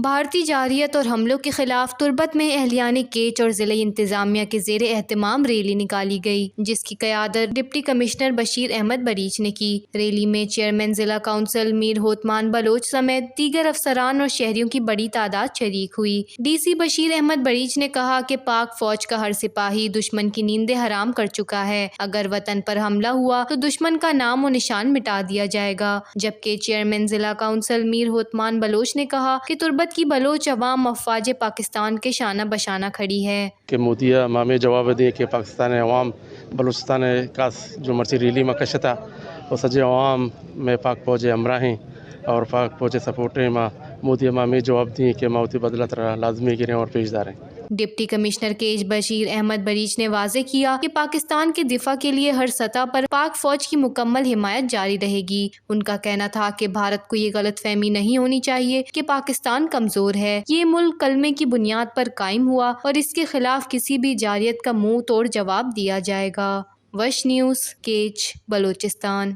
بھارتی جارحیت اور حملوں کے خلاف تربت میں اہلیان کیچ اور ضلعی انتظامیہ کے زیر اہتمام ریلی نکالی گئی، جس کی قیادت ڈپٹی کمشنر بشیر احمد بریچ نے کی۔ ریلی میں چیئرمین ضلع کونسل میر ہوتمان بلوچ سمیت دیگر افسران اور شہریوں کی بڑی تعداد شریک ہوئی۔ ڈی سی بشیر احمد بریچ نے کہا کہ پاک فوج کا ہر سپاہی دشمن کی نیندیں حرام کر چکا ہے، اگر وطن پر حملہ ہوا تو دشمن کا نام و نشان مٹا دیا جائے گا، جبکہ چیئرمین ضلع کونسل میر ہوتمان بلوچ نے کہا کہ تربت کی بلوچ عوام افواج پاکستان کے شانہ بشانہ کھڑی ہے کہ مودیہ مامے جواب دیں کہ پاکستان عوام بلوچستان کا جو مرچی ریلی میں کشتا وہ سجے عوام میں پاک فوج ہمراہ ہیں اور پاک فوج سپورٹ میں مودیہ مامے جواب دیں کہ موتی بدلت رہا لازمی گریں اور پیش داریں۔ ڈپٹی کمشنر کیچ بشیر احمد بریچ نے واضح کیا کہ پاکستان کے دفاع کے لیے ہر سطح پر پاک فوج کی مکمل حمایت جاری رہے گی۔ ان کا کہنا تھا کہ بھارت کو یہ غلط فہمی نہیں ہونی چاہیے کہ پاکستان کمزور ہے۔ یہ ملک کلمے کی بنیاد پر قائم ہوا اور اس کے خلاف کسی بھی جارحیت کا منہ توڑ جواب دیا جائے گا۔ وش نیوز، کیچ، بلوچستان۔